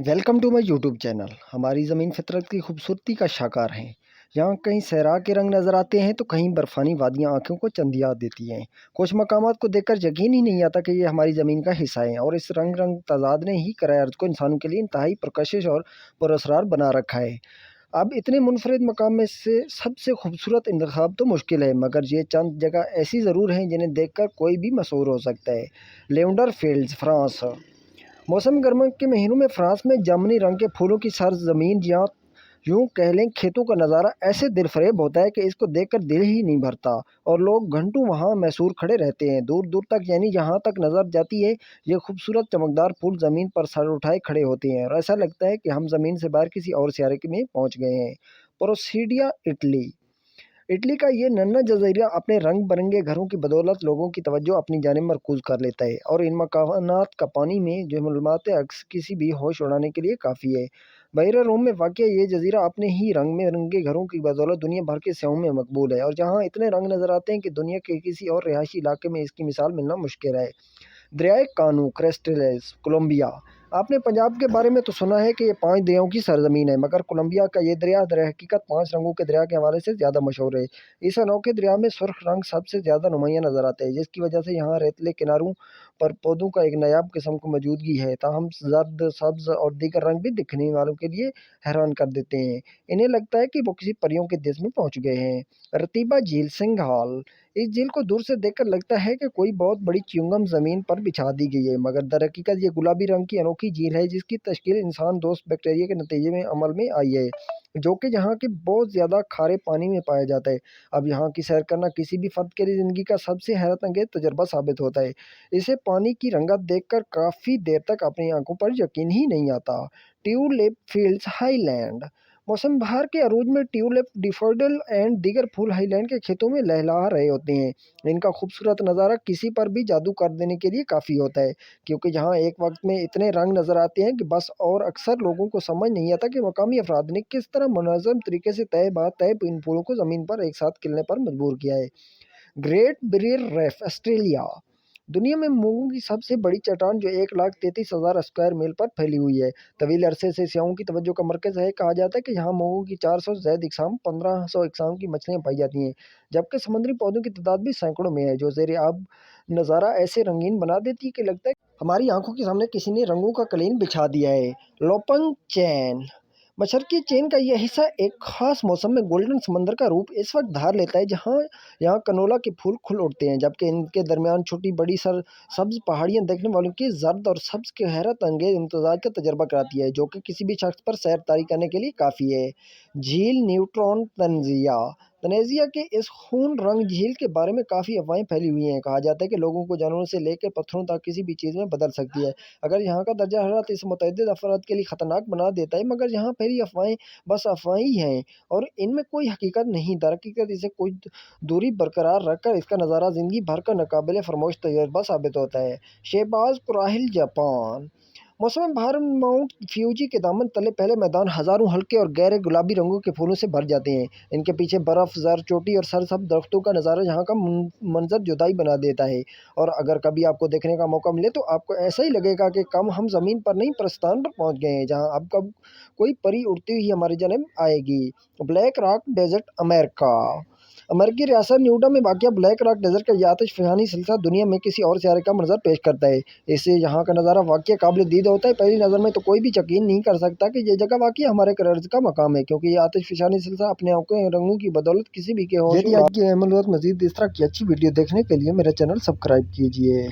Welcome to my YouTube channel. हमारी ज़मीन फितरत की खूबसूरती का शाकार है। यहाँ कहीं सहरा के रंग नज़र आते हैं तो कहीं बर्फ़ानी वादियाँ आँखों को चंदिया देती हैं। कुछ मकामात को देखकर यकीन ही नहीं आता कि ये हमारी ज़मीन का हिस्सा है, और इस रंग रंग तज़ाद ने ही किराए अर्ज़ को इंसानों के लिए इंतहाई पुरकशिश और पुरअसरार बना रखा है। अब इतने मुनफरिद मकाम में से सबसे खूबसूरत इंतखाब तो मुश्किल है, मगर ये चंद जगह ऐसी ज़रूर हैं जिन्हें देखकर कोई भी मशहूर हो सकता है। Lavender fields, France. मौसम गर्मा के महीनों में फ्रांस में जामुनी रंग के फूलों की सरजमीन, या यूं कह लें खेतों का नज़ारा ऐसे दिलफरेब होता है कि इसको देखकर दिल ही नहीं भरता, और लोग घंटों वहां मैसूर खड़े रहते हैं। दूर दूर तक, यानी जहां तक नज़र जाती है, ये खूबसूरत चमकदार फूल ज़मीन पर सर उठाए खड़े होते हैं, और ऐसा लगता है कि हम ज़मीन से बाहर किसी और सियारे में पहुंच गए हैं। प्रोसीडिया, इटली। इटली का ये नन्हा जज़ीरा अपने रंग बिरंगे घरों की बदौलत लोगों की तवज्जो अपनी जानिब मरकूज़ कर लेता है, और इन मकानात का पानी में जो मलमात अक्स किसी भी होश उड़ाने के लिए काफ़ी है। बहरा रोम में वाक़ ये जज़ीरा अपने ही रंग में रंगे घरों की बदौलत दुनिया भर के स्याहों में मकबूल है, और जहाँ इतने रंग नज़र आते हैं कि दुनिया के किसी और रिहायशी इलाके में इसकी मिसाल मिलना मुश्किल है। दरियाए कानू, क्रेस्टलेस, कोलंबिया। आपने पंजाब के बारे में तो सुना है कि ये 5 दरियाओं की सरजमीन है, मगर कोलंबिया का ये दरिया दरहकीकत 5 रंगों के दरिया के हवाले से ज़्यादा मशहूर है। इस अनोखे दरिया में सुर्ख रंग सबसे ज़्यादा नुमायाँ नज़र आता है, जिसकी वजह से यहाँ रेतले किनारों पर पौधों का एक नायाब किस्म की मौजूदगी है। ताहम जर्द, सब्ज़ और दीगर रंग भी दिखने वालों के लिए हैरान कर देते हैं। इन्हें लगता है कि वो किसी परियों के देश में पहुँच गए हैं। रतीबा झील, सिंघाल। इस झील को दूर से देखकर लगता है कि कोई बहुत बड़ी च्युइंगम ज़मीन पर बिछा दी गई है, मगर दरहकीकत ये गुलाबी रंग की अनोखी झील है, जिसकी तश्कील इंसान दोस्त बैक्टीरिया के नतीजे में अमल में आई है, जो कि यहाँ के बहुत ज़्यादा खारे पानी में पाया जाता है। अब यहाँ की सैर करना किसी भी फ़र्द के लिए ज़िंदगी का सबसे हैरत अंगेज़ तजुर्बा साबित होता है। इसे पानी की रंगत देखकर काफ़ी देर तक अपनी आंखों पर यकीन ही नहीं आता। Tulip fields, highland. मौसम बहार के अरूज में ट्यूलिप, डिफोडिल एंड दीगर फूल हाईलैंड के खेतों में लहला रहे होते हैं। इनका खूबसूरत नज़ारा किसी पर भी जादू कर देने के लिए काफ़ी होता है, क्योंकि यहाँ एक वक्त में इतने रंग नज़र आते हैं कि बस, और अक्सर लोगों को समझ नहीं आता कि मकामी अफराद ने किस तरह मुनज़्ज़म तरीके से तय बात तय इन फूलों को ज़मीन पर एक साथ खिलने पर मजबूर किया है। Great barrier reef, Australia. दुनिया में मूंगों की सबसे बड़ी चट्टान, जो 1,33,000 स्क्वायर मील पर फैली हुई है, तवील अरसे से सियाहों की तवज्जो का मरकज़ है। कहा जाता है कि यहाँ मूंगों की 400 से ज़ायद इकसाम, 1500 इकसाम की मछलियाँ पाई जाती हैं, जबकि समुद्री पौधों की तादाद भी सैकड़ों में है, जो ज़ेर आब नज़ारा ऐसे रंगीन बना देती है कि लगता है हमारी आंखों के सामने किसी ने रंगों का कलीन बिछा दिया है। लोपंग चैन। मशरकी चेन का यह हिस्सा एक खास मौसम में गोल्डन समंदर का रूप इस वक्त धार लेता है, जहाँ यहाँ कनोला के फूल खुल उठते हैं, जबकि इनके दरमियान छोटी बड़ी सब्ज पहाड़ियाँ देखने वालों की जर्द और सब्ज के हैरत अंगेज इम्तजाज का तजर्बा कराती है, जो कि किसी भी शख्स पर सैर तारी करने के लिए काफ़ी है। झील न्यूट्रॉन, तंजिया। तनेजिया के इस खून रंग झील के बारे में काफ़ी अफवाहें फैली हुई हैं। कहा जाता है कि लोगों को जानवरों से लेकर पत्थरों तक किसी भी चीज़ में बदल सकती है, अगर यहाँ का दर्जा हरारत इस मुतअद्दिद अफराद के लिए ख़तरनाक बना देता है, मगर यहाँ फैली अफवाहें बस अफवाहें ही हैं, और इनमें कोई हकीकत नहीं। दरहकीकत इसे कुछ दूरी बरकरार रखकर इसका नज़ारा ज़िंदगी भर का नाकाबिले फरमोश तजुर्बा साबित होता है। शहबाज कुराहिल, जापान। मौसम बहार माउंट फ्यूजी के दामन तले पहले मैदान हज़ारों हल्के और गहरे गुलाबी रंगों के फूलों से भर जाते हैं। इनके पीछे बर्फ़, ज़र चोटी और सरसब्ज़ दरख्तों का नज़ारा यहाँ का मंजर जुदाई बना देता है, और अगर कभी आपको देखने का मौका मिले तो आपको ऐसा ही लगेगा कि कम हम ज़मीन पर नहीं, प्रस्तान पर पहुँच गए हैं, जहाँ अब कब कोई परी उड़ती हुई हमारी जन्म आएगी। Black rock desert, America. अमेरिकी रियासत न्यूडा में वाक़िया ब्लैक रॉक डेजर्ट का यह आतिशफ़शानी सिलसिला दुनिया में किसी और सियारे का मंजर पेश करता है। इससे यहाँ का नज़ारा वाक़ई काबिल-ए-दीद होता है। पहली नज़र में तो कोई भी यकीन नहीं कर सकता कि ये जगह वाक़ई हमारे कर्ज़ का मकाम है, क्योंकि ये आतिशफ़शानी सिलसिला अपने आँखों रंगों की बदौलत किसी भी के होश। यदि आज की मालूमात मज़ीद इस तरह की अच्छी वीडियो देखने के लिए मेरा चैनल सब्सक्राइब कीजिए।